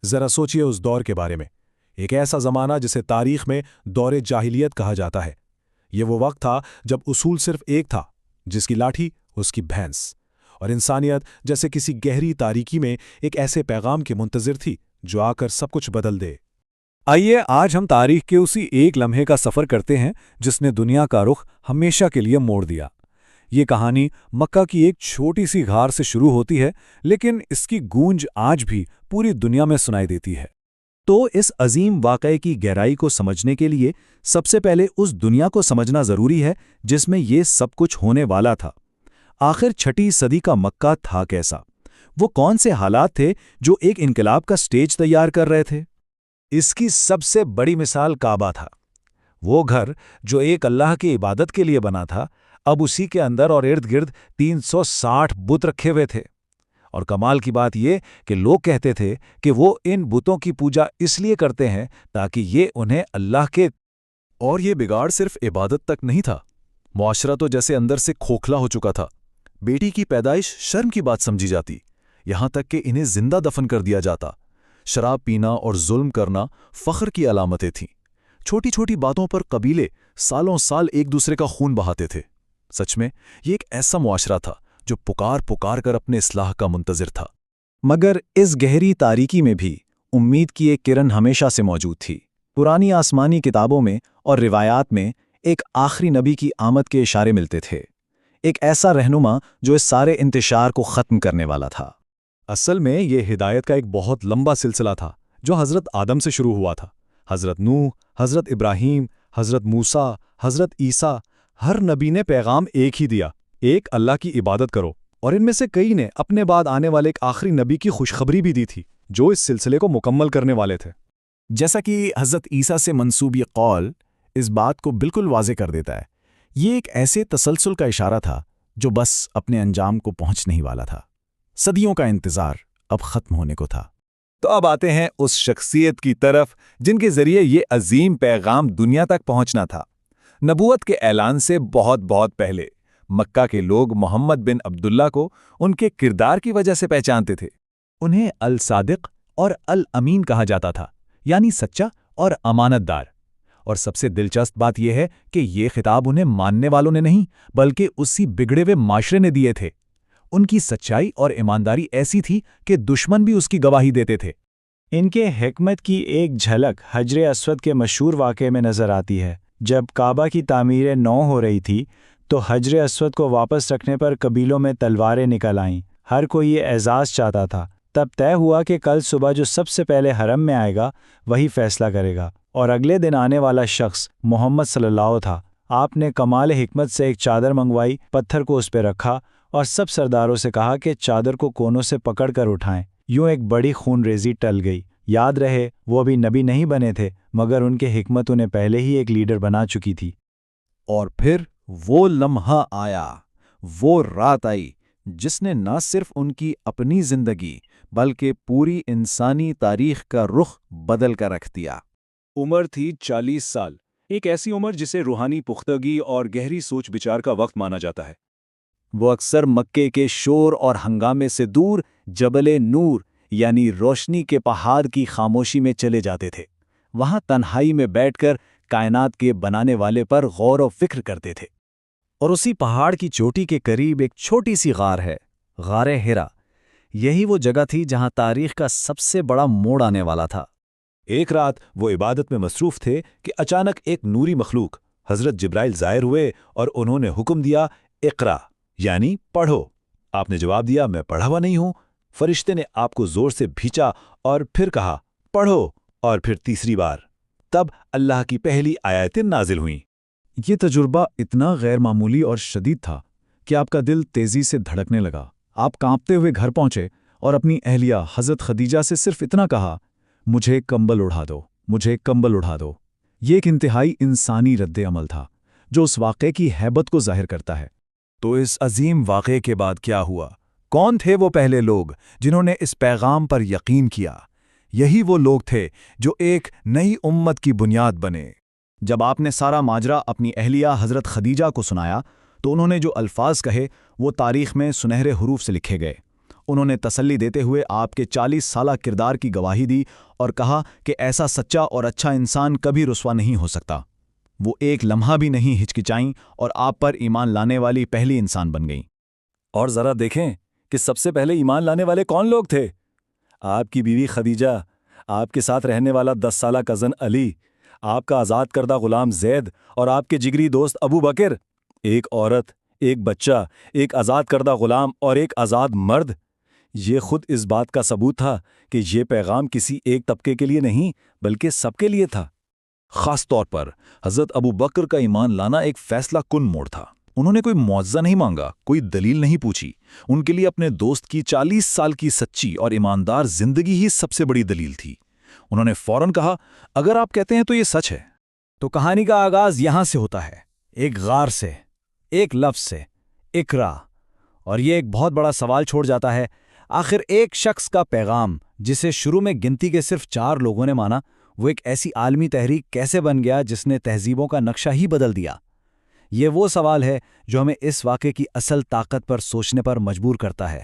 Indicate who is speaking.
Speaker 1: ذرا سوچئے اس دور کے بارے میں، ایک ایسا زمانہ جسے تاریخ میں دور جاہلیت کہا جاتا ہے۔ یہ وہ وقت تھا جب اصول صرف ایک تھا، جس کی لاٹھی اس کی بھینس، اور انسانیت جیسے کسی گہری تاریکی میں ایک ایسے پیغام کے منتظر تھی جو آ کر سب کچھ بدل دے۔
Speaker 2: آئیے آج ہم تاریخ کے اسی ایک لمحے کا سفر کرتے ہیں جس نے دنیا کا رخ ہمیشہ کے لیے موڑ دیا۔ یہ کہانی مکہ کی ایک چھوٹی سی غار سے شروع ہوتی ہے، لیکن اس کی گونج آج بھی پوری دنیا میں سنائی دیتی ہے۔
Speaker 3: تو اس عظیم واقعے کی گہرائی کو سمجھنے کے لیے سب سے پہلے اس دنیا کو سمجھنا ضروری ہے جس میں یہ سب کچھ ہونے والا تھا۔ آخر 6 صدی کا مکہ تھا کیسا؟ وہ کون سے حالات تھے جو ایک انقلاب کا سٹیج تیار کر رہے تھے؟
Speaker 1: اس کی سب سے بڑی مثال کعبہ تھا۔ وہ گھر جو ایک اللہ کی عبادت کے لیے بنا تھا، اب اسی کے اندر اور ارد گرد 360 بت رکھے ہوئے تھے۔ اور کمال کی بات یہ کہ لوگ کہتے تھے کہ وہ ان بتوں کی پوجا اس لیے کرتے ہیں تاکہ یہ انہیں اللہ کے۔
Speaker 2: اور یہ بگاڑ صرف عبادت تک نہیں تھا، معاشرہ تو جیسے اندر سے کھوکھلا ہو چکا تھا۔ بیٹی کی پیدائش شرم کی بات سمجھی جاتی، یہاں تک کہ انہیں زندہ دفن کر دیا جاتا۔ شراب پینا اور ظلم کرنا فخر کی علامتیں تھیں۔ چھوٹی چھوٹی باتوں پر قبیلے سالوں سال ایک دوسرے کا خون بہاتے تھے۔ سچ میں یہ ایک ایسا معاشرہ تھا جو پکار کر اپنے اصلاح کا منتظر تھا۔
Speaker 3: مگر اس گہری تاریکی میں بھی امید کی ایک کرن ہمیشہ سے موجود تھی۔ پرانی آسمانی کتابوں میں اور روایات میں ایک آخری نبی کی آمد کے اشارے ملتے تھے، ایک ایسا رہنما جو اس سارے انتشار کو ختم کرنے والا تھا۔
Speaker 2: اصل میں یہ ہدایت کا ایک بہت لمبا سلسلہ تھا جو حضرت آدم سے شروع ہوا تھا۔ حضرت نوح، حضرت ابراہیم، حضرت موسیٰ، حضرت عیسیٰ، ہر نبی نے پیغام ایک ہی دیا، ایک اللہ کی عبادت کرو، اور ان میں سے کئی نے اپنے بعد آنے والے ایک آخری نبی کی خوشخبری بھی دی تھی جو اس سلسلے کو مکمل کرنے والے تھے۔
Speaker 4: جیسا کہ حضرت عیسیٰ سے منسوب یہ قول اس بات کو بالکل واضح کر دیتا ہے، یہ ایک ایسے تسلسل کا اشارہ تھا جو بس اپنے انجام کو پہنچنے ہی والا تھا۔ صدیوں کا انتظار اب ختم ہونے کو تھا۔
Speaker 5: تو اب آتے ہیں اس شخصیت کی طرف جن کے ذریعے یہ عظیم پیغام دنیا تک پہنچنا تھا۔ نبوت کے اعلان سے بہت بہت پہلے مکہ کے لوگ محمد بن عبداللہ کو ان کے کردار کی وجہ سے پہچانتے تھے۔
Speaker 3: انہیں الصادق اور الامین کہا جاتا تھا، یعنی سچا اور امانت دار۔ اور سب سے دلچسپ بات یہ ہے کہ یہ خطاب انہیں ماننے والوں نے نہیں بلکہ اسی بگڑے ہوئے معاشرے نے دیے تھے۔ ان کی سچائی اور ایمانداری ایسی تھی کہ دشمن بھی اس کی گواہی دیتے تھے۔ ان کے حکمت کی ایک جھلک حجر اسود کے مشہور واقعے میں نظر آتی ہے۔ جب کعبہ کی تعمیر نو ہو رہی تھی تو حجر اسود کو واپس رکھنے پر قبیلوں میں تلواریں نکل آئیں۔ ہر کوئی یہ اعزاز چاہتا تھا۔ تب طے ہوا کہ کل صبح جو سب سے پہلے حرم میں آئے گا وہی فیصلہ کرے گا، اور اگلے دن آنے والا شخص محمد صلی اللہ علیہ وسلم تھا۔ آپ نے کمال حکمت سے ایک چادر منگوائی، پتھر کو اس پہ رکھا اور سب سرداروں سے کہا کہ چادر کو کونوں سے پکڑ کر اٹھائیں۔ یوں ایک بڑی خون ریزی ٹل گئی۔ یاد رہے وہ ابھی نبی نہیں بنے تھے، مگر ان کے حکمت انہیں پہلے ہی ایک لیڈر بنا چکی تھی۔
Speaker 5: اور پھر وہ لمحہ آیا، وہ رات آئی جس نے نہ صرف ان کی اپنی زندگی بلکہ پوری انسانی تاریخ کا رخ بدل کر رکھ دیا۔
Speaker 1: عمر تھی 40 سال، ایک ایسی عمر جسے روحانی پختگی اور گہری سوچ بچار کا وقت مانا جاتا ہے۔
Speaker 3: وہ اکثر مکے کے شور اور ہنگامے سے دور جبل نور یعنی روشنی کے پہاڑ کی خاموشی میں چلے جاتے تھے۔ وہاں تنہائی میں بیٹھ کر کائنات کے بنانے والے پر غور و فکر کرتے تھے۔ اور اسی پہاڑ کی چوٹی کے قریب ایک چھوٹی سی غار ہے، غار ہرا۔ یہی وہ جگہ تھی جہاں تاریخ کا سب سے بڑا موڑ آنے والا تھا۔
Speaker 1: ایک رات وہ عبادت میں مصروف تھے کہ اچانک ایک نوری مخلوق حضرت جبرائیل ظاہر ہوئے اور انہوں نے حکم دیا، اقرا یعنی پڑھو۔ آپ نے جواب دیا، میں پڑھا ہوا نہیں ہوں۔ فرشتے نے آپ کو زور سے بھینچا اور پھر کہا، پڑھو، اور پھر تیسری بار۔ تب اللہ کی پہلی آیتیں نازل ہوئیں۔
Speaker 2: یہ تجربہ اتنا غیر معمولی اور شدید تھا کہ آپ کا دل تیزی سے دھڑکنے لگا۔ آپ کانپتے ہوئے گھر پہنچے اور اپنی اہلیہ حضرت خدیجہ سے صرف اتنا کہا، مجھے کمبل اڑا دو، مجھے کمبل اڑا دو۔ یہ ایک انتہائی انسانی رد عمل تھا جو اس واقعے کی ہیبت کو ظاہر کرتا ہے۔
Speaker 5: تو اس عظیم واقعے کے بعد کیا ہوا؟ کون تھے وہ پہلے لوگ جنہوں نے اس پیغام پر یقین کیا؟ یہی وہ لوگ تھے جو ایک نئی امت کی بنیاد بنے۔
Speaker 3: جب آپ نے سارا ماجرا اپنی اہلیہ حضرت خدیجہ کو سنایا تو انہوں نے جو الفاظ کہے وہ تاریخ میں سنہرے حروف سے لکھے گئے،
Speaker 4: انہوں نے تسلی دیتے ہوئے آپ کے 40 سالہ کردار کی گواہی دی اور کہا کہ ایسا سچا اور اچھا انسان کبھی رسوا نہیں ہو سکتا۔ وہ ایک لمحہ بھی نہیں ہچکچائیں اور آپ پر ایمان لانے والی پہلی انسان بن گئیں۔
Speaker 5: اور ذرا دیکھیں کہ سب سے پہلے ایمان لانے والے کون لوگ تھے۔ آپ کی بیوی خدیجہ، آپ کے ساتھ رہنے والا 10 سالہ کزن علی، آپ کا آزاد کردہ غلام زید اور آپ کے جگری دوست ابو بکر۔ ایک عورت، ایک بچہ، ایک آزاد کردہ غلام اور ایک آزاد مرد۔ یہ خود اس بات کا ثبوت تھا کہ یہ پیغام کسی ایک طبقے کے لیے نہیں بلکہ سب کے لیے تھا۔
Speaker 2: خاص طور پر حضرت ابو بکر کا ایمان لانا ایک فیصلہ کن موڑ تھا۔ انہوں نے کوئی معجزہ نہیں مانگا، کوئی دلیل نہیں پوچھی۔ ان کے لیے اپنے دوست کی 40 سال کی سچی اور ایماندار زندگی ہی سب سے بڑی دلیل تھی۔ انہوں نے فوراً کہا، اگر آپ کہتے ہیں تو یہ سچ ہے۔
Speaker 3: تو کہانی کا آغاز یہاں سے ہوتا ہے، ایک غار سے، ایک لفظ سے، اقرا۔ اور یہ ایک بہت بڑا سوال چھوڑ جاتا ہے، آخر ایک شخص کا پیغام جسے شروع میں گنتی کے صرف 4 لوگوں نے مانا، وہ ایک ایسی عالمی تحریک کیسے بن گیا جس نے تہذیبوں کا نقشہ ہی بدل دیا؟ یہ وہ سوال ہے جو ہمیں اس واقعے کی اصل طاقت پر سوچنے پر مجبور کرتا ہے۔